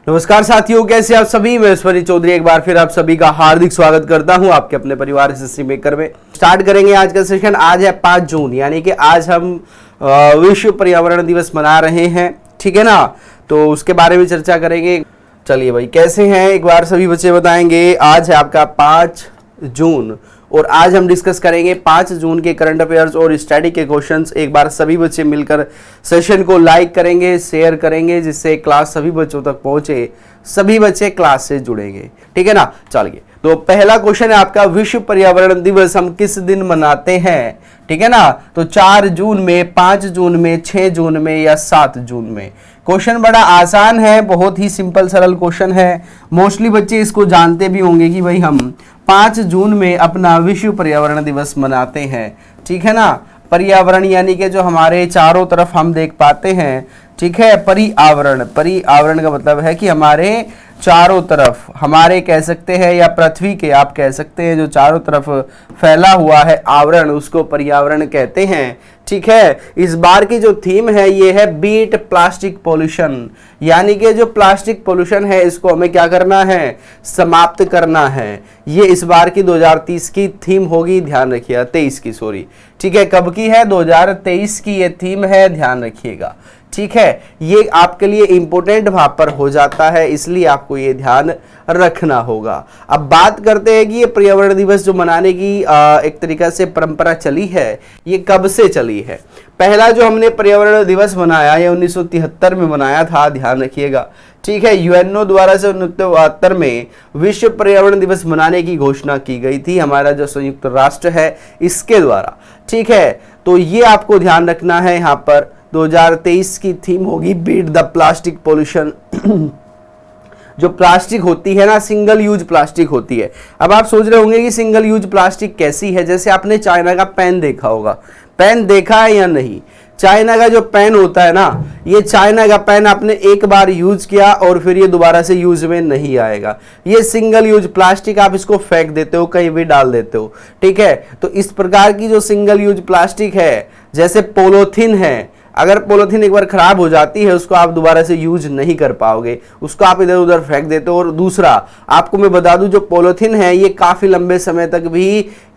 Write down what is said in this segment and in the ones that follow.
नमस्कार साथियों, कैसे आप सभी। मैं ईश्वरी चौधरी एक बार फिर आप सभी का हार्दिक स्वागत करता हूं आपके अपने परिवार एसएससी मेकर में। स्टार्ट करेंगे आज का सेशन। आज है 5 जून, यानी कि आज हम विश्व पर्यावरण दिवस मना रहे हैं, ठीक है ना। तो उसके बारे में चर्चा करेंगे। चलिए भाई, कैसे हैं एक बार सभी बच्चे बताएंगे। आज है आपका 5 जून और आज हम डिस्कस करेंगे 5 जून के करंट अफेयर्स और स्टडी के क्वेश्चंस। एक बार सभी बच्चे मिलकर सेशन को लाइक करेंगे, शेयर करेंगे, जिससे क्लास सभी बच्चों तक पहुंचे, सभी बच्चे क्लास से जुड़ेंगे, ठीक है ना। चलिए, तो पहला क्वेश्चन है आपका, विश्व पर्यावरण दिवस हम किस दिन मनाते हैं, ठीक है ना। तो 4 जून में, 5 जून में, 6 जून में या 7 जून में। क्वेश्चन बड़ा आसान है, बहुत ही सिंपल सरल क्वेश्चन है। मोस्टली बच्चे इसको जानते भी होंगे कि भाई हम 5 जून में अपना विश्व पर्यावरण दिवस मनाते हैं, ठीक है ना। पर्यावरण यानी कि जो हमारे चारों तरफ हम देख पाते हैं, ठीक है। पर्यावरण, पर्यावरण का मतलब है कि हमारे चारों तरफ, हमारे कह सकते हैं या पृथ्वी के आप कह सकते हैं, जो चारों तरफ फैला हुआ है आवरण, उसको पर्यावरण कहते हैं, ठीक है। इस बार की जो थीम है ये है बीट प्लास्टिक पोल्यूशन, यानी कि जो प्लास्टिक पोल्यूशन है इसको हमें क्या करना है, समाप्त करना है। ये इस बार की 2030 की थीम होगी, ध्यान रखिएगा। 23 की, सॉरी, ठीक है। कब की है? 2023 की ये थीम है, ध्यान रखिएगा, ठीक है। ये आपके लिए इंपोर्टेंट वहां पर हो जाता है, इसलिए आपको ये ध्यान रखना होगा। अब बात करते हैं कि ये पर्यावरण दिवस जो मनाने की एक तरीका से परंपरा चली है, ये कब से चली है। पहला जो हमने पर्यावरण दिवस मनाया ये 1973 में मनाया था, ध्यान रखिएगा, ठीक है। यूएनओ द्वारा से 1972 में विश्व पर्यावरण दिवस मनाने की घोषणा की गई थी, हमारा जो संयुक्त राष्ट्र है इसके द्वारा, ठीक है। तो ये आपको ध्यान रखना है। यहाँ पर 2023 की थीम होगी बीट द प्लास्टिक पोल्यूशन। जो प्लास्टिक होती है ना, सिंगल यूज प्लास्टिक होती है। अब आप सोच रहे होंगे कि सिंगल यूज प्लास्टिक कैसी है। जैसे आपने चाइना का पेन देखा होगा, पेन देखा है या नहीं। चाइना का जो पेन होता है ना, ये चाइना का पेन आपने एक बार यूज किया और फिर ये दोबारा से यूज में नहीं आएगा। ये सिंगल यूज प्लास्टिक, आप इसको फेंक देते हो, कहीं भी डाल देते हो, ठीक है। तो इस प्रकार की जो सिंगल यूज प्लास्टिक है, जैसे पॉलीथीन है, अगर पॉलीथीन एक बार खराब हो जाती है उसको आप दोबारा से यूज नहीं कर पाओगे, उसको आप इधर उधर फेंक देते हो। और दूसरा आपको मैं बता दूं, जो पॉलीथीन है ये काफी लंबे समय तक भी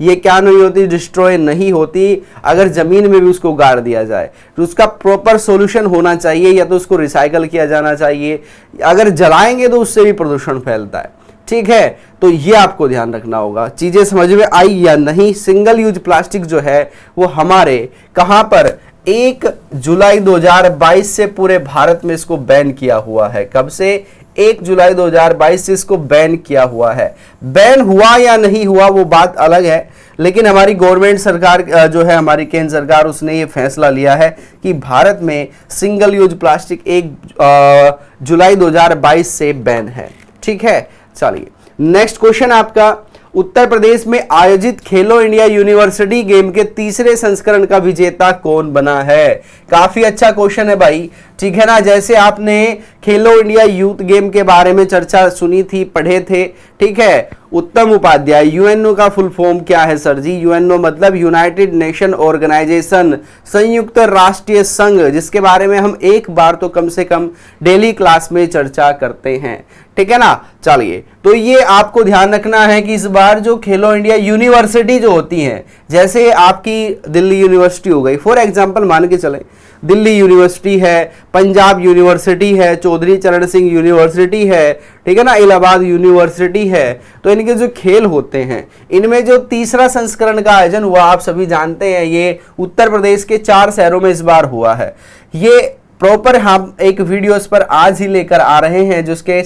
ये क्या नहीं होती, डिस्ट्रॉय नहीं होती, अगर जमीन में भी उसको गाड़ दिया जाए। तो उसका प्रॉपर सॉल्यूशन होना चाहिए, या तो उसको रिसाइकल किया जाना चाहिए, अगर जलाएंगे तो उससे भी प्रदूषण फैलता है, ठीक है। तो ये आपको ध्यान रखना होगा। चीजें समझ में आई या नहीं। सिंगल यूज प्लास्टिक जो है वो हमारे कहां पर 1 जुलाई 2022 से पूरे भारत में इसको बैन किया हुआ है। कब से? 1 जुलाई 2022 से इसको बैन किया हुआ है। बैन हुआ या नहीं हुआ वो बात अलग है, लेकिन हमारी गवर्नमेंट सरकार जो है, हमारी केंद्र सरकार, उसने ये फैसला लिया है कि भारत में सिंगल यूज प्लास्टिक 1 जुलाई 2022 से बैन है, ठीक है। चलिए, नेक्स्ट क्वेश्चन आपका, उत्तर प्रदेश में आयोजित खेलो इंडिया यूनिवर्सिटी गेम के तीसरे संस्करण का विजेता कौन बना है। काफी अच्छा क्वेश्चन है भाई, ठीक है ना। जैसे आपने खेलो इंडिया यूथ गेम के बारे में चर्चा सुनी थी, पढ़े थे, ठीक है। उत्तम उपाध्याय, यूएनओ का फुल फॉर्म क्या है सर जी? यूएनओ मतलब यूनाइटेड नेशन ऑर्गेनाइजेशन, संयुक्त राष्ट्रीय संघ, जिसके बारे में हम एक बार तो कम से कम डेली क्लास में चर्चा करते हैं, ठीक है ना। चलिए, तो ये आपको ध्यान रखना है कि इस बार जो खेलो इंडिया यूनिवर्सिटी जो होती हैं, जैसे आपकी दिल्ली यूनिवर्सिटी हो गई, फॉर एग्जांपल मान के चलें, दिल्ली यूनिवर्सिटी है, पंजाब यूनिवर्सिटी है, चौधरी चरण सिंह यूनिवर्सिटी है, ठीक है ना, इलाहाबाद यूनिवर्सिटी है। तो इनके जो खेल होते हैं, इनमें जो तीसरा संस्करण का आयोजन हुआ, आप सभी जानते हैं, ये उत्तर प्रदेश के 4 शहरों में इस बार हुआ है। ये प्रॉपर हम एक वीडियोस पर आज ही लेकर आ रहे हैं, जिसके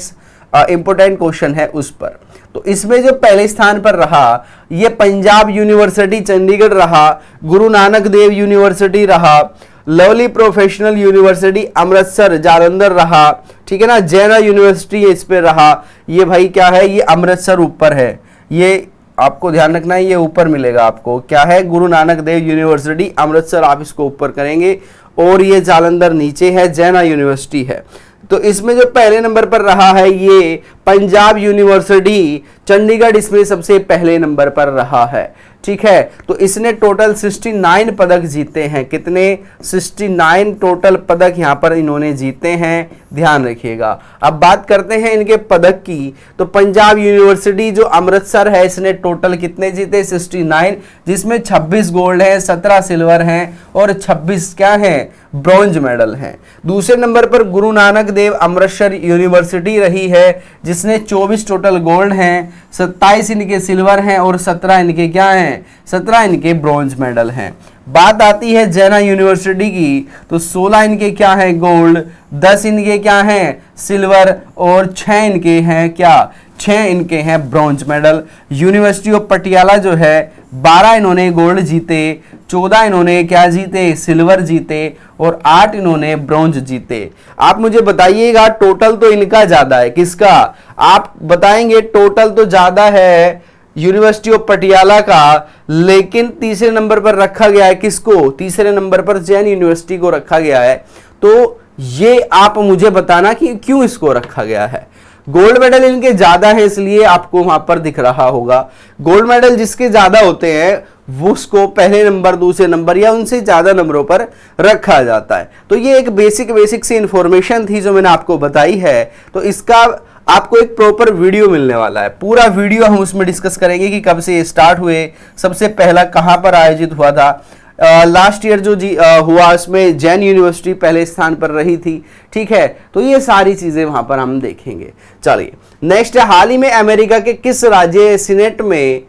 इंपोर्टेंट क्वेश्चन है उस पर। तो इसमें जो पहले स्थान पर रहा ये पंजाब यूनिवर्सिटी चंडीगढ़ रहा, गुरु नानक देव यूनिवर्सिटी रहा, lovely professional university Amritsar Jalandhar रहा, ठीक है ना, जैना यूनिवर्सिटी इस पे रहा। ये भाई क्या है, ये अमृतसर ऊपर है, ये आपको ध्यान रखना है, ये ऊपर मिलेगा आपको, क्या है, गुरु नानक देव यूनिवर्सिटी अमृतसर, आप इसको ऊपर करेंगे। और ये जालंधर नीचे है, जैना यूनिवर्सिटी है। तो इसमें जो पहले नंबर पर रहा है ये पंजाब यूनिवर्सिटी चंडीगढ़, इसमें सबसे पहले नंबर पर रहा है, ठीक है। तो इसने टोटल 69 पदक जीते हैं। कितने? 69 टोटल पदक यहाँ पर इन्होंने जीते हैं। ध्यान रखिएगा। अब बात करते हैं इनके पदक की, तो पंजाब यूनिवर्सिटी जो अमृतसर है इसने टोटल कितने जीते 69, जिसमें 26 गोल्ड है, 17 सिल्वर हैं और 26 क्या हैं ब्रॉन्ज मेडल हैं। दूसरे नंबर पर गुरु नानक देव अमृतसर यूनिवर्सिटी रही है जिसने 24 टोटल गोल्ड हैं, 27 इनके सिल्वर हैं और 17 इनके क्या हैं 17 इनके ब्रॉन्ज मेडल हैं। बात आती है जैना यूनिवर्सिटी की, तो 16 इनके क्या है गोल्ड, 10 इनके क्या हैं सिल्वर और 6 इनके हैं क्या 6 इनके हैं bronze medal. University of Patiala जो है 12 इन्होंने गोल्ड जीते, 14 इन्होंने क्या जीते सिल्वर जीते और 8 इन्होंने ब्रॉन्ज जीते। आप मुझे बताइएगा टोटल तो इनका ज्यादा है, किसका आप बताएंगे? टोटल तो ज्यादा है यूनिवर्सिटी ऑफ पटियाला का, लेकिन तीसरे नंबर पर रखा गया है किसको? तीसरे नंबर पर जैन यूनिवर्सिटी को रखा गया है। तो ये आप मुझे बताना कि क्यों इसको रखा गया है। गोल्ड मेडल इनके ज्यादा है इसलिए आपको वहां पर दिख रहा होगा। गोल्ड मेडल जिसके ज्यादा होते हैं वो उसको पहले नंबर, दूसरे नंबर या उनसे ज्यादा नंबरों पर रखा जाता है। तो ये एक बेसिक सी इंफॉर्मेशन थी जो मैंने आपको बताई है। तो इसका आपको एक प्रॉपर वीडियो मिलने वाला है, पूरा वीडियो हम उसमें डिस्कस करेंगे कि कब से ये स्टार्ट हुए, सबसे पहला कहां पर आयोजित हुआ था। लास्ट ईयर जो हुआ उसमें जैन यूनिवर्सिटी पहले स्थान पर रही थी, ठीक है। तो ये सारी चीजें वहां पर हम देखेंगे। चलिए नेक्स्ट है, हाल ही में अमेरिका के किस राज्य सीनेट में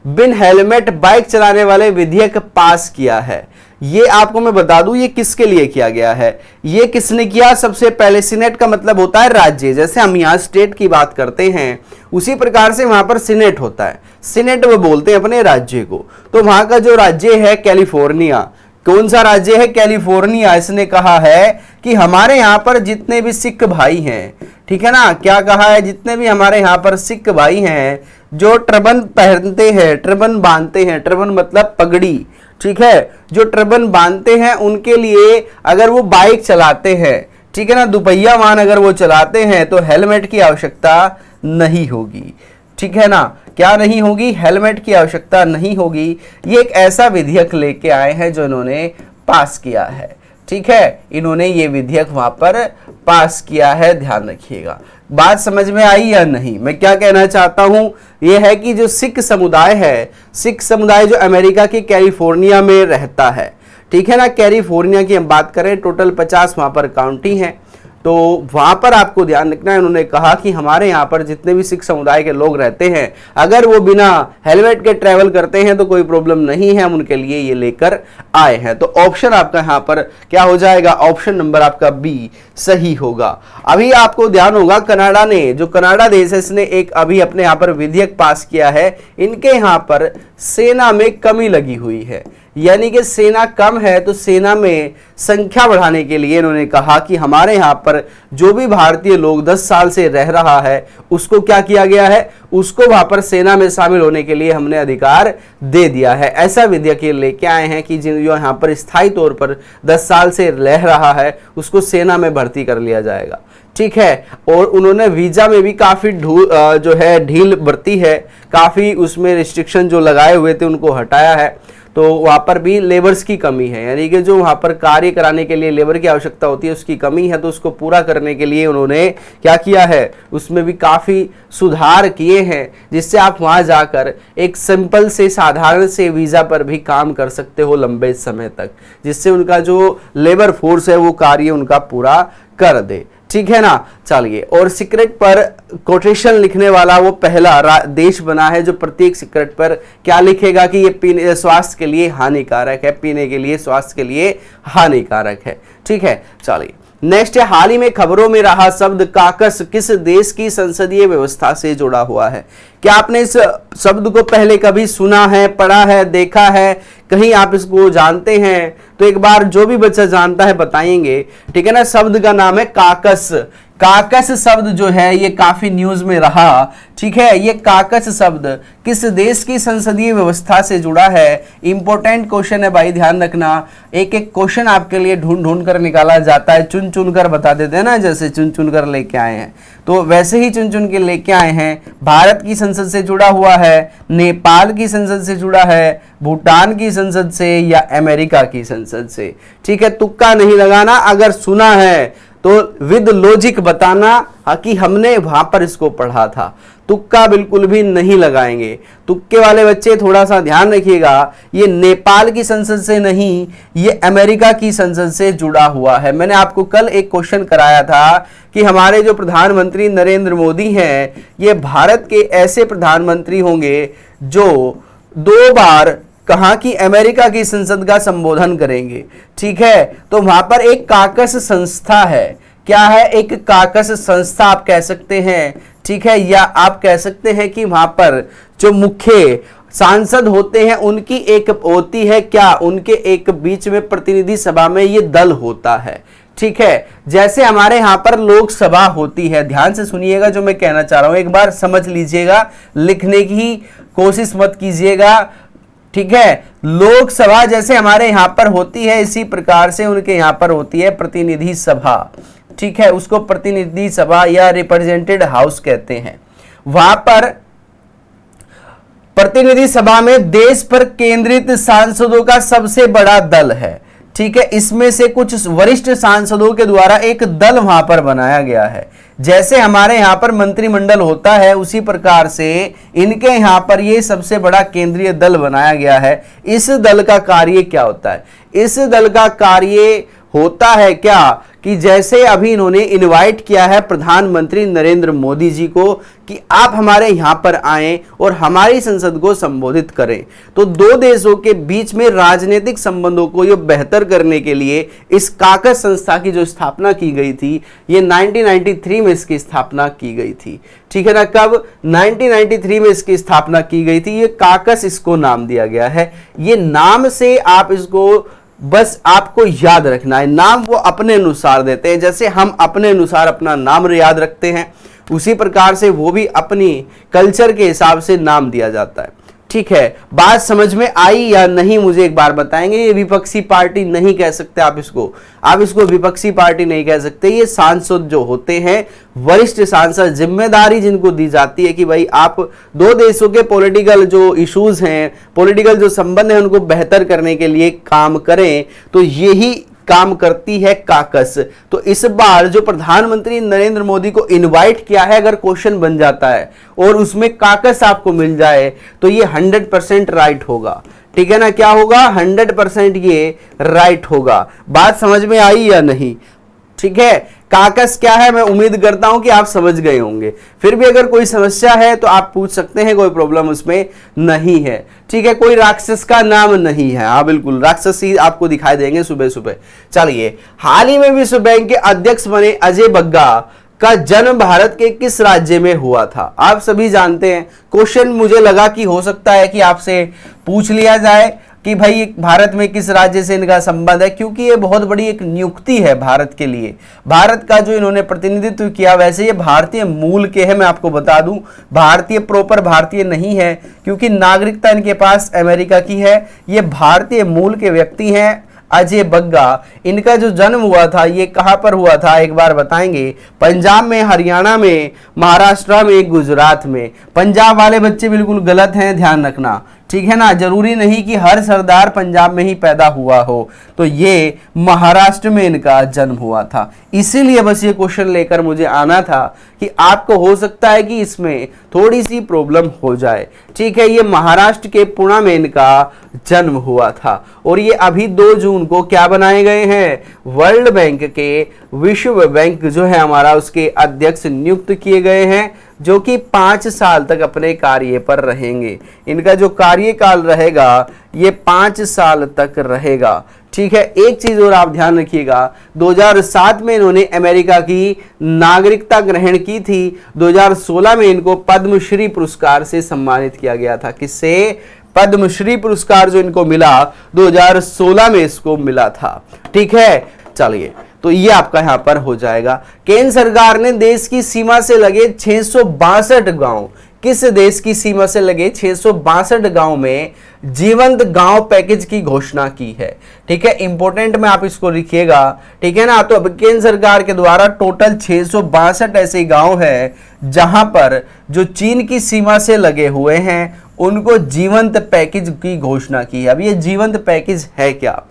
बिन हेलमेट बाइक चलाने वाले विधेयक पास किया है? ये आपको मैं बता दूं ये किसके लिए किया गया है, ये किसने किया? सबसे पहले सीनेट का मतलब होता है राज्य, जैसे हम यहाँ स्टेट की बात करते हैं उसी प्रकार से वहां पर सीनेट होता है। सीनेट वो बोलते हैं अपने राज्य को। तो वहां का जो राज्य है कैलिफोर्निया, कौन सा राज्य है? कैलिफोर्निया। इसने कहा है कि हमारे यहाँ पर जितने भी सिख भाई हैं, ठीक है ना, क्या कहा है? जितने भी हमारे यहाँ पर सिख भाई हैं जो टर्बन पहनते हैं, टर्बन बांधते हैं, टर्बन मतलब पगड़ी, ठीक है, जो टर्बन बांधते हैं उनके लिए अगर वो बाइक चलाते हैं, ठीक है ना, दुपहिया वाहन अगर वो चलाते हैं तो हेलमेट की आवश्यकता नहीं होगी, ठीक है ना। क्या नहीं होगी? हेलमेट की आवश्यकता नहीं होगी। ये एक ऐसा विधेयक लेके आए हैं जो इन्होंने पास किया है, ठीक है, इन्होंने ये विधेयक वहां पर पास किया है, ध्यान रखिएगा। बात समझ में आई या नहीं? मैं क्या कहना चाहता हूं यह है कि जो सिख समुदाय है, सिख समुदाय जो अमेरिका के कैलिफोर्निया में रहता है, ठीक है ना, कैलिफोर्निया की हम बात करें, टोटल 50 वहां पर काउंटी हैं। तो वहां पर आपको ध्यान रखना है, उन्होंने कहा कि हमारे यहाँ पर जितने भी सिख समुदाय के लोग रहते हैं अगर वो बिना हेलमेट के ट्रैवल करते हैं तो कोई प्रॉब्लम नहीं है, हम उनके लिए ये लेकर आए हैं। तो ऑप्शन आपका यहाँ पर क्या हो जाएगा? ऑप्शन नंबर आपका बी सही होगा। अभी आपको ध्यान होगा कनाडा ने, जो कनाडा देश है, इसने एक अभी अपने यहाँ पर विधेयक पास किया है। इनके यहाँ पर सेना में कमी लगी हुई है, यानी कि सेना कम है, तो सेना में संख्या बढ़ाने के लिए इन्होंने कहा कि हमारे यहाँ पर जो भी भारतीय लोग 10 साल से रह रहा है उसको क्या किया गया है, उसको वहां पर सेना में शामिल होने के लिए हमने अधिकार दे दिया है। ऐसा विधेयक लेके आए हैं कि जो यहाँ पर स्थायी तौर पर 10 साल से रह रहा है उसको सेना में भर्ती कर लिया जाएगा, ठीक है। और उन्होंने वीजा में भी काफी जो है ढील बरती है, काफी उसमें रिस्ट्रिक्शन जो लगाए हुए थे उनको हटाया है। तो वहां पर भी लेबर्स की कमी है, यानी कि जो वहां पर कार्य कराने के लिए लेबर की आवश्यकता होती है उसकी कमी है, तो उसको पूरा करने के लिए उन्होंने क्या किया है, उसमें भी काफी सुधार किए हैं, जिससे आप वहां जाकर एक सिंपल से साधारण से वीजा पर भी काम कर सकते हो लंबे समय तक, जिससे उनका जो लेबर फोर्स है वो कार्य उनका पूरा कर दे, ठीक है ना। चलिए, और सिगरेट पर कोटेशन लिखने वाला वो पहला देश बना है जो प्रत्येक सिगरेट पर क्या लिखेगा कि ये पीने स्वास्थ्य के लिए हानिकारक है, पीने के लिए स्वास्थ्य के लिए हानिकारक है, ठीक है। चलिए नेक्स्ट है, हाल ही में खबरों में रहा शब्द काकस किस देश की संसदीय व्यवस्था से जुड़ा हुआ है? क्या आपने इस शब्द को पहले कभी सुना है, पढ़ा है, देखा है, कहीं आप इसको जानते हैं? तो एक बार जो भी बच्चा जानता है बताएंगे, ठीक है ना। शब्द का नाम है काकस। काकस शब्द जो है ये काफी न्यूज में रहा, ठीक है। ये काकस शब्द किस देश की संसदीय व्यवस्था से जुड़ा है? इंपॉर्टेंट क्वेश्चन है भाई, ध्यान रखना। एक एक क्वेश्चन आपके लिए ढूंढ ढूंढ कर निकाला जाता है, चुन चुन कर बता देते हैं ना, जैसे चुन चुन कर लेके आए हैं, तो वैसे ही चुन चुन के लेके आए हैं। भारत की संसद से जुड़ा हुआ है, नेपाल की संसद से जुड़ा है, भूटान की संसद से, या अमेरिका की संसद से, ठीक है। तुक्का नहीं लगाना, अगर सुना है तो विद लॉजिक बताना कि हमने वहां पर इसको पढ़ा था। तुक्का बिल्कुल भी नहीं लगाएंगे। तुक्के वाले बच्चे थोड़ा सा ध्यान रखिएगा, ये नेपाल की संसद से नहीं, ये अमेरिका की संसद से जुड़ा हुआ है। मैंने आपको कल एक क्वेश्चन कराया था कि हमारे जो प्रधानमंत्री नरेंद्र मोदी हैं, ये भारत के ऐसे प्रधानमंत्री होंगे जो 2 बार कहा कि अमेरिका की संसद का संबोधन करेंगे। ठीक है, तो वहां पर एक काकस संस्था है। क्या है? एक काकस संस्था आप कह सकते हैं। ठीक है, या आप कह सकते हैं कि वहां पर जो मुख्य सांसद होते हैं उनकी एक होती है, क्या उनके एक बीच में प्रतिनिधि सभा में ये दल होता है। ठीक है, जैसे हमारे यहां पर लोकसभा होती है। ध्यान से सुनिएगा जो मैं कहना चाह रहा हूं, एक बार समझ लीजिएगा, लिखने की कोशिश मत कीजिएगा। ठीक है, लोकसभा जैसे हमारे यहां पर होती है, इसी प्रकार से उनके यहां पर होती है प्रतिनिधि सभा। ठीक है, उसको प्रतिनिधि सभा या रिप्रेजेंटेटिव हाउस कहते हैं। वहां पर प्रतिनिधि सभा में देश पर केंद्रित सांसदों का सबसे बड़ा दल है। ठीक है, इसमें से कुछ वरिष्ठ सांसदों के द्वारा एक दल वहां पर बनाया गया है। जैसे हमारे यहां पर मंत्रिमंडल होता है, उसी प्रकार से इनके यहां पर ये सबसे बड़ा केंद्रीय दल बनाया गया है। इस दल का कार्य क्या होता है? इस दल का कार्य होता है क्या कि जैसे अभी इन्होंने इनवाइट किया है प्रधानमंत्री नरेंद्र मोदी जी को कि आप हमारे यहां पर आएं और हमारी संसद को संबोधित करें, तो 2 देशों के बीच में राजनीतिक संबंधों को ये बेहतर करने के लिए इस काकस संस्था की जो स्थापना की गई थी, ये 1993 में इसकी स्थापना की गई थी। ठीक है ना, कब? 1993 में इसकी स्थापना की गई थी। ये काकस इसको नाम दिया गया है। ये नाम से आप इसको बस आपको याद रखना है, नाम वो अपने अनुसार देते हैं। जैसे हम अपने अनुसार अपना नाम याद रखते हैं, उसी प्रकार से वो भी अपनी कल्चर के हिसाब से नाम दिया जाता है। ठीक है, बात समझ में आई या नहीं मुझे एक बार बताएंगे। ये विपक्षी पार्टी नहीं कह सकते आप इसको विपक्षी पार्टी नहीं कह सकते। ये सांसद जो होते हैं, वरिष्ठ सांसद, जिम्मेदारी जिनको दी जाती है कि भाई आप 2 देशों के पॉलिटिकल जो इश्यूज हैं, पॉलिटिकल जो संबंध है, उनको बेहतर करने के लिए काम करें, तो यही काम करती है काकस। तो इस बार जो प्रधानमंत्री नरेंद्र मोदी को इनवाइट किया है, अगर क्वेश्चन बन जाता है और उसमें काकस आपको मिल जाए तो ये 100% राइट होगा। ठीक है ना, क्या होगा? 100% ये राइट होगा। बात समझ में आई या नहीं? ठीक है, काकस क्या है मैं उम्मीद करता हूं कि आप समझ गए होंगे। फिर भी अगर कोई समस्या है तो आप पूछ सकते हैं, कोई प्रॉब्लम उसमें नहीं है। ठीक है, कोई राक्षस का नाम नहीं है। हाँ बिल्कुल, राक्षस ही आपको दिखाई देंगे सुबह सुबह। चलिए, हाल ही में विश्व बैंक के अध्यक्ष बने अजय बग्गा का जन्म भारत के किस राज्य में हुआ था? आप सभी जानते हैं। क्वेश्चन मुझे लगा कि हो सकता है कि आपसे पूछ लिया जाए कि भाई भारत में किस राज्य से इनका संबंध है, क्योंकि ये बहुत बड़ी एक नियुक्ति है भारत के लिए। भारत का जो इन्होंने प्रतिनिधित्व किया, वैसे ये भारतीय मूल के हैं, मैं आपको बता दूं। भारतीय प्रॉपर भारतीय नहीं है, क्योंकि नागरिकता इनके पास अमेरिका की है। ये भारतीय मूल के व्यक्ति हैं अजय बग्गा। इनका जो जन्म हुआ था ये कहां पर हुआ था एक बार बताएंगे? पंजाब में, हरियाणा में, महाराष्ट्र में, गुजरात में। पंजाब वाले बच्चे बिल्कुल गलत हैं, ध्यान रखना। ठीक है ना, जरूरी नहीं कि हर सरदार पंजाब में ही पैदा हुआ हो। तो ये महाराष्ट्र में इनका जन्म हुआ था। इसीलिए बस ये क्वेश्चन लेकर मुझे आना था कि आपको हो सकता है कि इसमें थोड़ी सी प्रॉब्लम हो जाए। ठीक है, ये महाराष्ट्र के पुणे में इनका जन्म हुआ था और ये अभी 2 जून को क्या बनाए गए हैं? वर्ल्ड बैंक के, विश्व बैंक जो है हमारा, उसके अध्यक्ष नियुक्त किए गए हैं, जो कि 5 साल तक अपने कार्य पर रहेंगे। इनका जो कार्यकाल रहेगा ये 5 साल तक रहेगा। ठीक है, एक चीज और आप ध्यान रखिएगा, 2007 में इन्होंने अमेरिका की नागरिकता ग्रहण की थी। 2016 में इनको पद्मश्री पुरस्कार से सम्मानित किया गया था। किससे? पद्मश्री पुरस्कार जो इनको मिला 2016 में इसको मिला था। ठीक है, चलिए, तो ये आपका यहां पर हो जाएगा। केंद्र सरकार ने देश की सीमा से लगे 662 गांव, किस देश की सीमा से लगे 662 गांव में जीवंत गांव पैकेज की घोषणा की है। ठीक है, इंपॉर्टेंट में आप इसको लिखिएगा। ठीक है ना, तो अब केंद्र सरकार के द्वारा टोटल 662 ऐसे गांव है जहां पर जो चीन की सीमा से लगे हुए हैं, उनको जीवंत पैकेज की घोषणा की है। अब ये जीवंत पैकेज है क्या?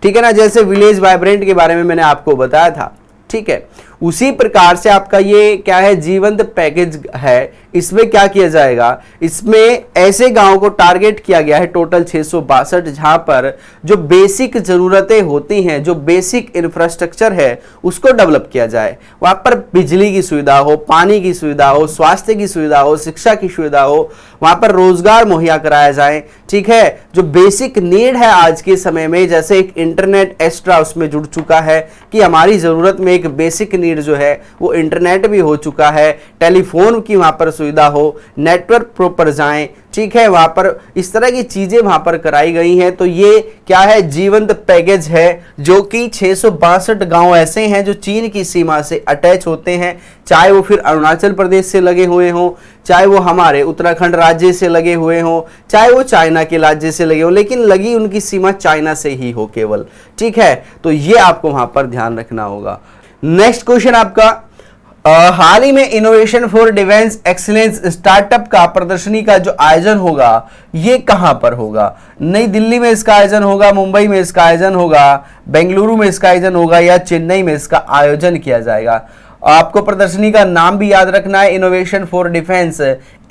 ठीक है ना, जैसे विलेज वाइब्रेंट के बारे में मैंने आपको बताया था, ठीक है। उसी प्रकार से आपका ये क्या है, जीवंत पैकेज है। इसमें क्या किया जाएगा, इसमें ऐसे गांव को टारगेट किया गया है टोटल 662, जहां पर जो बेसिक जरूरतें होती हैं, जो बेसिक इंफ्रास्ट्रक्चर है उसको डेवलप किया जाए। वहां पर बिजली की सुविधा हो, पानी की सुविधा हो, स्वास्थ्य की सुविधा हो, शिक्षा की सुविधा हो, वहां पर रोजगार मुहैया कराया जाए। ठीक है, जो बेसिक नीड है आज के समय में, जैसे एक इंटरनेट एक्स्ट्रा उसमें जुड़ चुका है कि हमारी जरूरत में एक बेसिक नीड जो है वो इंटरनेट भी हो चुका है, टेलीफोन की वहां पर सुविधा हो, नेटवर्क प्रॉपर जाए, ठीक है, वहां पर इस तरह की चीजें वहां पर कराई गई हैं। तो ये क्या है, जीवंत पैकेज है, जो कि 662 गांव ऐसे हैं जो चीन की सीमा से अटैच होते हैं, चाहे वो फिर अरुणाचल प्रदेश से लगे हुए हों, चाहे वो हमारे उत्तराखंड राज्य से लगे हुए हों, चाहे वो चाइना के राज्य से लगे हों, लेकिन लगी उनकी सीमा चाइना से ही हो केवल। ठीक है, तो ये आपको वहां पर ध्यान रखना होगा। नेक्स्ट क्वेश्चन आपका, हाल ही में innovation for defence excellence startup का प्रदर्शनी का जो आयोजन होगा ये कहां पर होगा? नई दिल्ली में इसका आयोजन होगा, मुंबई में इसका आयोजन होगा, बेंगलुरु में इसका आयोजन होगा या चेन्नई में इसका आयोजन किया जाएगा? आपको प्रदर्शनी का नाम भी याद रखना है, innovation for defence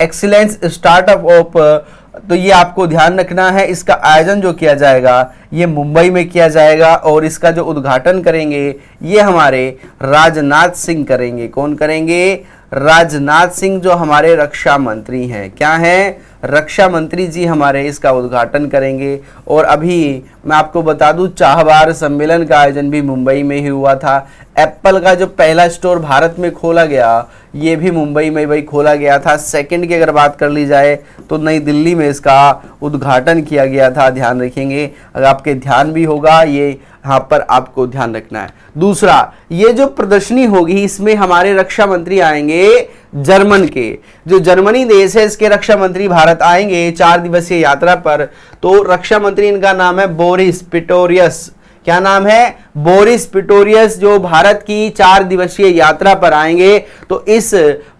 excellence startup of, तो ये आपको ध्यान रखना है। इसका आयोजन जो किया जाएगा ये मुंबई में किया जाएगा और इसका जो उद्घाटन करेंगे ये हमारे राजनाथ सिंह करेंगे। कौन करेंगे? राजनाथ सिंह, जो हमारे रक्षा मंत्री हैं। क्या हैं? रक्षा मंत्री जी हमारे इसका उद्घाटन करेंगे। और अभी मैं आपको बता दूं, चाहवार सम्मेलन का आयोजन भी मुंबई में ही हुआ था। एप्पल का जो पहला स्टोर भारत में खोला गया ये भी मुंबई में भाई खोला गया था। सेकंड की अगर बात कर ली जाए तो नई दिल्ली में इसका उद्घाटन किया गया था, ध्यान रखेंगे। अगर आपके ध्यान भी होगा, ये यहाँ पर आपको ध्यान रखना है। दूसरा, ये जो प्रदर्शनी होगी इसमें हमारे रक्षा मंत्री आएंगे जर्मन के, जो जर्मनी देश है इसके रक्षा मंत्री भारत आएंगे 4 दिवसीय यात्रा पर। तो रक्षा मंत्री इनका नाम है बोरिस पिटोरियस। क्या नाम है? बोरिस पिटोरियस, जो भारत की 4 दिवसीय यात्रा पर आएंगे। तो इस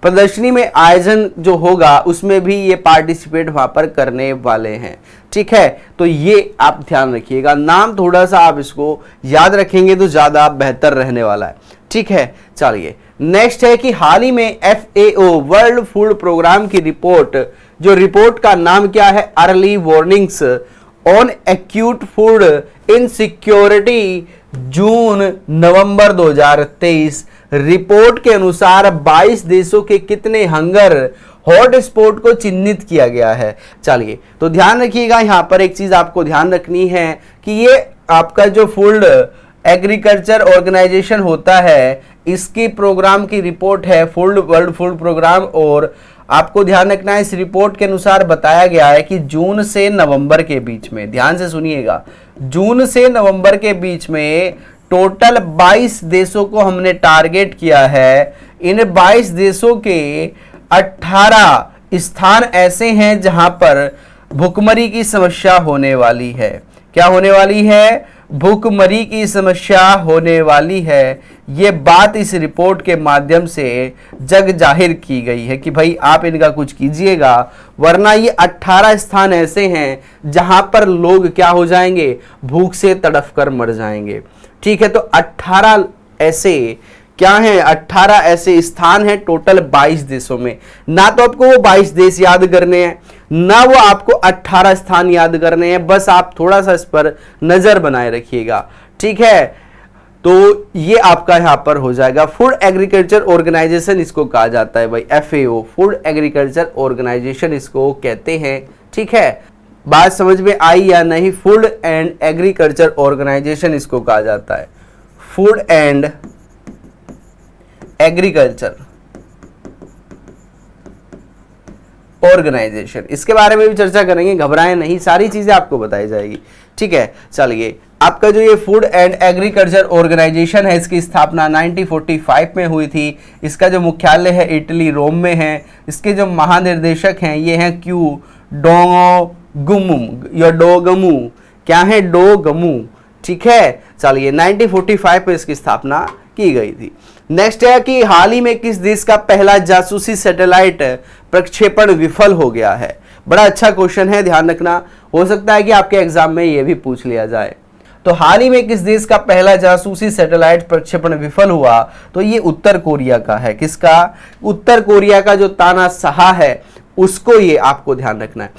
प्रदर्शनी में आयोजन जो होगा उसमें भी ये पार्टिसिपेट वहां पर करने वाले हैं। ठीक है, तो ये आप ध्यान रखिएगा, नाम थोड़ा सा आप इसको याद रखेंगे तो ज्यादा बेहतर रहने वाला है। ठीक है, चलिए नेक्स्ट है कि हाल ही में FAO वर्ल्ड फूड प्रोग्राम की रिपोर्ट, जो रिपोर्ट का नाम क्या है? Early warnings on acute food insecurity June November 2023। Report के अनुसार 22 देशों के कितने हंगर हॉटस्पॉट को चिन्हित किया गया है? चलिए, तो ध्यान रखिएगा, यहां पर एक चीज आपको ध्यान रखनी है कि ये आपका जो फूड एग्रीकल्चर ऑर्गेनाइजेशन होता है इसकी प्रोग्राम की रिपोर्ट है, वर्ल्ड फूड प्रोग्राम। और आपको ध्यान रखना है, इस रिपोर्ट के अनुसार बताया गया है कि जून से नवंबर के बीच में, ध्यान से सुनिएगा, जून से नवंबर के बीच में टोटल 22 देशों को हमने टारगेट किया है। इन 22 देशों के 18 स्थान ऐसे हैं जहां पर भुखमरी की समस्या होने वाली है। क्या होने वाली है? भूखमरी की समस्या होने वाली है। ये बात इस रिपोर्ट के माध्यम से जग जाहिर की गई है कि भाई आप इनका कुछ कीजिएगा, वरना ये 18 स्थान ऐसे हैं जहां पर लोग क्या हो जाएंगे? भूख से तड़फ कर मर जाएंगे। ठीक है, तो 18 ऐसे क्या हैं? 18 ऐसे स्थान हैं टोटल 22 देशों में। ना तो आपको वो 22 देश याद करने हैं, ना वो आपको 18 स्थान याद करने हैं, बस आप थोड़ा सा इस पर नजर बनाए रखिएगा। ठीक है, तो ये आपका यहां पर हो जाएगा। फूड एग्रीकल्चर ऑर्गेनाइजेशन इसको कहा जाता है भाई, FAO फूड एग्रीकल्चर ऑर्गेनाइजेशन इसको कहते हैं। ठीक है, बात समझ में आई या नहीं? फूड एंड एग्रीकल्चर ऑर्गेनाइजेशन इसको कहा जाता है, फूड एंड एग्रीकल्चर ऑर्गेनाइजेशन। इसके बारे में भी चर्चा करेंगे, घबराएं नहीं, सारी चीजें आपको बताई जाएगी। ठीक है, चलिए, आपका जो ये फूड एंड एग्रीकल्चर ऑर्गेनाइजेशन है इसकी स्थापना 1945 में हुई थी। इसका जो मुख्यालय है इटली रोम में है। इसके जो महानिर्देशक हैं ये हैं क्यू डोगमू या डोगमू। क्या है? डोगमू। ठीक है, चलिए 1945 में इसकी स्थापना की गई थी। नेक्स्ट है कि हाल ही में किस देश का पहला जासूसी सैटेलाइट प्रक्षेपण विफल हो गया है? बड़ा अच्छा क्वेश्चन है, ध्यान रखना, हो सकता है कि आपके एग्जाम में ये भी पूछ लिया जाए। तो हाल ही में किस देश का पहला जासूसी सैटेलाइट प्रक्षेपण विफल हुआ? तो ये उत्तर कोरिया का है। किसका? उत्तर कोरिया का जो तानाशाह है उसको ये आपको ध्यान रखना है।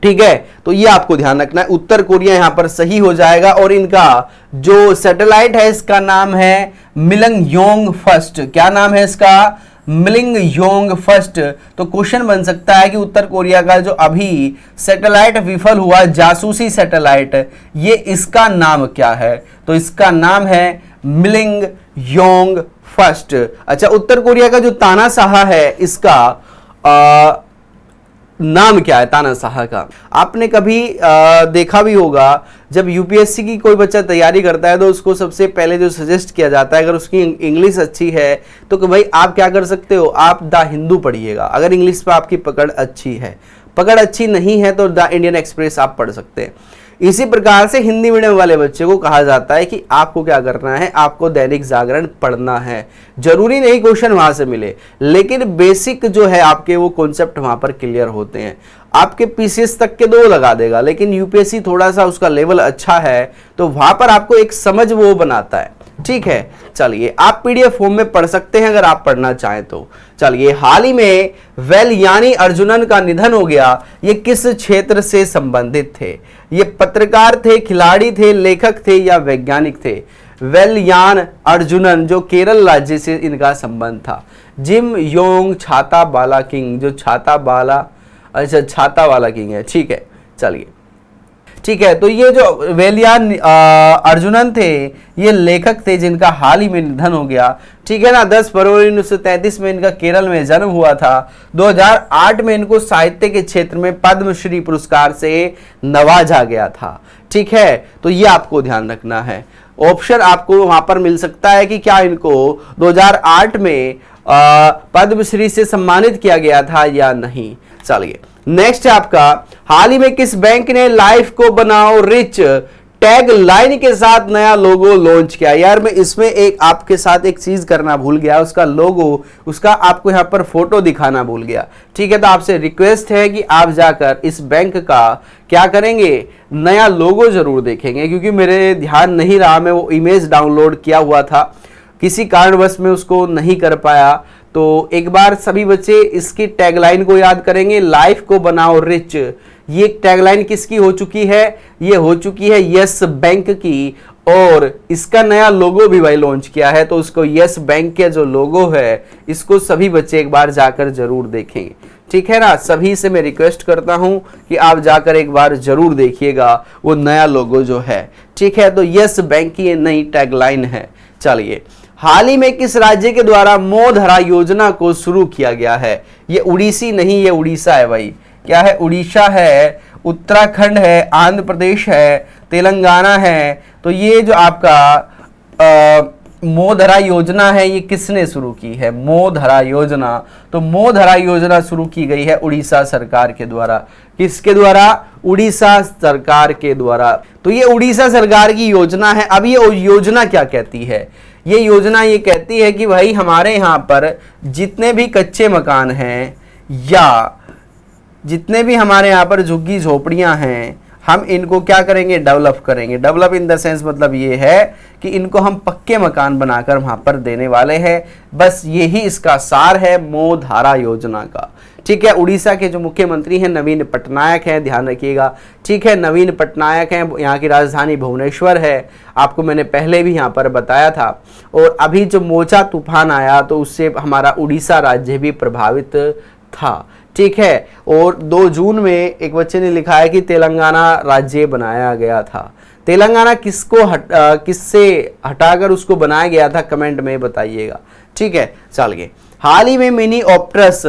ठीक है, तो ये आपको ध्यान रखना है, उत्तर कोरिया यहां पर सही हो जाएगा। और इनका जो सैटेलाइट है इसका नाम है मिलंग-योंग फर्स्ट। क्या नाम है इसका? मिलंग-योंग फर्स्ट। तो क्वेश्चन बन सकता है कि उत्तर कोरिया का जो अभी सैटेलाइट विफल हुआ, जासूसी सैटेलाइट, ये इसका नाम क्या है? तो इसका नाम है मिलंग-योंग फर्स्ट। अच्छा, उत्तर कोरिया का जो तानाशाह है इसका नाम क्या है? तानाशाह का आपने कभी देखा भी होगा, जब यूपीएससी की कोई बच्चा तैयारी करता है तो उसको सबसे पहले जो सजेस्ट किया जाता है, अगर उसकी इंग्लिश अच्छी है तो कि भाई आप क्या कर सकते हो, आप द हिंदू पढ़िएगा। अगर इंग्लिश पे आपकी पकड़ अच्छी है, पकड़ अच्छी नहीं है तो द इंडियन एक्सप्रेस आप पढ़ सकते हैं। इसी प्रकार से हिंदी मीडियम वाले बच्चे को कहा जाता है कि आपको क्या करना है, आपको दैनिक जागरण पढ़ना है। जरूरी नहीं क्वेश्चन वहां से मिले, लेकिन बेसिक जो है आपके वो कॉन्सेप्ट वहां पर क्लियर होते हैं। आपके पीसीएस तक के 2 लगा देगा, लेकिन यूपीएससी थोड़ा सा उसका लेवल अच्छा है तो वहां पर आपको एक समझ वो बनाता है। ठीक है, चलिए आप पीडीएफ फॉर्म में पढ़ सकते हैं अगर आप पढ़ना चाहें तो। चलिए, हाल ही में वेलयानी अर्जुनन का निधन हो गया। ये किस क्षेत्र से संबंधित थे? ये पत्रकार थे, खिलाड़ी थे, लेखक थे या वैज्ञानिक थे? वेलयान अर्जुनन जो केरल राज्य से इनका संबंध था। जिम योंग छाता बाला किंग, जो छाता बाला, अच्छा छाता वाला किंग है। ठीक है, चलिए ठीक है। तो ये जो वेलियान अर्जुनन थे ये लेखक थे जिनका हाल ही में निधन हो गया। ठीक है ना, 10 फरवरी 1933 में इनका केरल में जन्म हुआ था। 2008 में इनको साहित्य के क्षेत्र में पद्मश्री पुरस्कार से नवाजा गया था। ठीक है, तो ये आपको ध्यान रखना है। ऑप्शन आपको वहां पर मिल सकता है कि क्या इनको 2008 में पद्मश्री से सम्मानित किया गया था या नहीं। चलिए नेक्स्ट है आपका, हाल ही में किस बैंक ने लाइफ को बनाओ रिच टैग लाइन के साथ नया लोगो लॉन्च किया? यार मैं इसमें एक आपके साथ एक चीज करना भूल गया, उसका लोगो, उसका आपको यहां पर फोटो दिखाना भूल गया। ठीक है, तो आपसे रिक्वेस्ट है कि आप जाकर इस बैंक का क्या करेंगे, नया लोगो जरूर देखेंगे, क्योंकि मेरे ध्यान नहीं रहा, मैं वो इमेज डाउनलोड किया हुआ था, किसी कारणवश में उसको नहीं कर पाया। तो एक बार सभी बच्चे इसकी टैगलाइन को याद करेंगे, लाइफ को बनाओ रिच। ये टैगलाइन किसकी हो चुकी है? ये हो चुकी है यस बैंक की, और इसका नया लोगो भी भाई लॉन्च किया है। तो उसको यस बैंक के जो लोगो है इसको सभी बच्चे एक बार जाकर जरूर देखेंगे। ठीक है ना, सभी से मैं रिक्वेस्ट करता हूं कि आप जाकर एक बार जरूर देखिएगा वो नया लोगो जो है। ठीक है, तो यस बैंक की ये नई टैगलाइन है। चलिए, हाल ही में किस राज्य के द्वारा मोधरा योजना को शुरू किया गया है? ये उड़ीसी नहीं, ये उड़ीसा है भाई। क्या है? उड़ीसा है, उत्तराखंड है, आंध्र प्रदेश है, तेलंगाना है। तो ये जो आपका मोधरा योजना है ये किसने शुरू की है? मोधरा योजना। तो मोधरा योजना शुरू की गई है उड़ीसा सरकार के द्वारा। किसके द्वारा? उड़ीसा सरकार के द्वारा। तो ये उड़ीसा सरकार की योजना है। अब ये योजना क्या कहती है? ये योजना ये कहती है कि भाई हमारे यहाँ पर जितने भी कच्चे मकान हैं या जितने भी हमारे यहाँ पर झुग्गी झोपड़ियाँ हैं, हम इनको क्या करेंगे? डेवलप करेंगे। डेवलप इन द सेंस मतलब ये है कि इनको हम पक्के मकान बनाकर वहाँ पर देने वाले हैं। बस यही इसका सार है मोधारा योजना का। ठीक है, उड़ीसा के जो मुख्यमंत्री हैं नवीन पटनायक हैं, ध्यान रखिएगा। ठीक है, नवीन पटनायक हैं, यहाँ की राजधानी भुवनेश्वर है, आपको मैंने पहले भी यहाँ पर बताया था। और अभी जो मोचा तूफान आया तो उससे हमारा उड़ीसा राज्य भी प्रभावित था। ठीक है, और 2 जून में एक बच्चे ने लिखा है कि तेलंगाना राज्य बनाया गया था। तेलंगाना किससे हटाकर उसको बनाया गया था, कमेंट में बताइएगा। ठीक है, चलिए, हाल ही में मिनी ऑप्टरस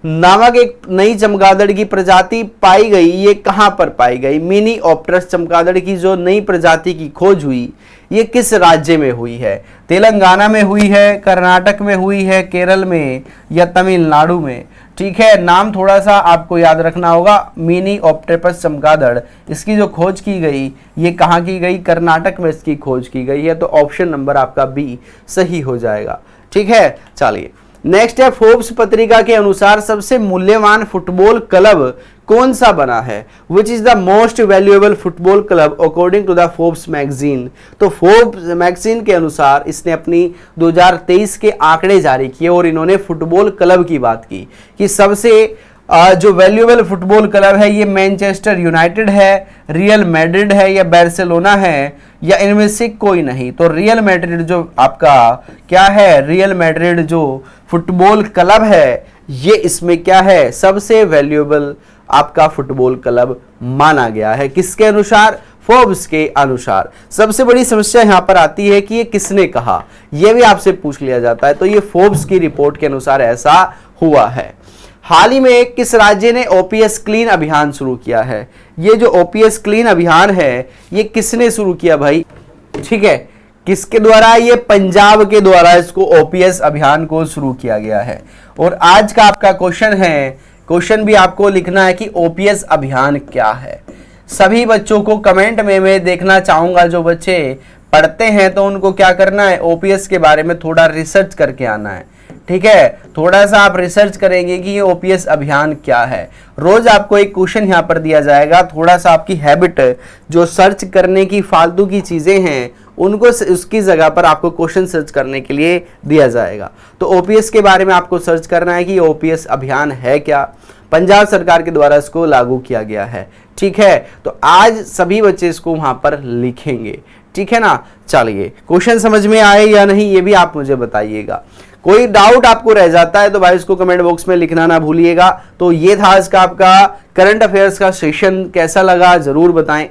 नामक एक नई चमगादड़ की प्रजाति पाई गई। ये कहां पर पाई गई? मिनी ऑप्टरस चमगादड़ की जो नई प्रजाति की खोज हुई ये किस राज्य में हुई है? तेलंगाना में हुई है, कर्नाटक में हुई है, केरल में या तमिलनाडु में? ठीक है, नाम थोड़ा सा आपको याद रखना होगा। मिनी ऑप्टरस चमगादड़, इसकी जो खोज की गई ये कहाँ की गई? कर्नाटक में इसकी खोज की गई है। तो ऑप्शन नंबर आपका बी सही हो जाएगा। ठीक है, चलिए नेक्स्ट है, फोर्ब्स पत्रिका के अनुसार सबसे मूल्यवान फुटबॉल क्लब कौन सा बना है? Which is the most valuable football club according to the Forbes magazine. तो फोर्ब्स मैगजीन के अनुसार इसने अपनी 2023 के आंकड़े जारी किए और इन्होंने फुटबॉल क्लब की बात की कि सबसे जो वैल्यूएबल फुटबॉल क्लब है ये मैनचेस्टर यूनाइटेड है, रियल मैड्रिड है या बार्सिलोना है या इनमें से कोई नहीं। तो रियल मैड्रिड जो आपका क्या है, रियल मैड्रिड जो फुटबॉल क्लब है ये इसमें क्या है, सबसे वैल्यूएबल आपका फुटबॉल क्लब माना गया है। किसके अनुसार? फोर्ब्स के अनुसार। सबसे बड़ी समस्या यहां पर आती है कि ये किसने कहा, यह भी आपसे पूछ लिया जाता है। तो ये फोर्ब्स की रिपोर्ट के अनुसार ऐसा हुआ है। हाल ही में किस राज्य ने ओपीएस क्लीन अभियान शुरू किया है? ये जो ओपीएस क्लीन अभियान है ये किसने शुरू किया भाई? ठीक है, किसके द्वारा? ये पंजाब के द्वारा इसको ओपीएस अभियान को शुरू किया गया है। और आज का आपका क्वेश्चन है, क्वेश्चन भी आपको लिखना है कि ओपीएस अभियान क्या है। सभी बच्चों को कमेंट में मैं देखना चाहूंगा, जो बच्चे पढ़ते हैं तो उनको क्या करना है, ओपीएस के बारे में थोड़ा रिसर्च करके आना है। ठीक है, थोड़ा सा आप रिसर्च करेंगे कि ये ओपीएस अभियान क्या है। रोज आपको एक क्वेश्चन यहाँ पर दिया जाएगा, थोड़ा सा आपकी हैबिट जो सर्च करने की फालतू की चीजें हैं उनको उसकी जगह पर आपको क्वेश्चन सर्च करने के लिए दिया जाएगा। तो ओपीएस के बारे में आपको सर्च करना है कि ओपीएस अभियान है क्या, पंजाब सरकार के द्वारा इसको लागू किया गया है। ठीक है, तो आज सभी बच्चे इसको वहां पर लिखेंगे। ठीक है ना। चलिए, क्वेश्चन समझ में आए या नहीं ये भी आप मुझे बताइएगा। कोई डाउट आपको रह जाता है तो भाई इसको कमेंट बॉक्स में लिखना ना भूलिएगा। तो ये था आज का आपका करंट अफेयर्स का सेशन, कैसा लगा जरूर बताएं।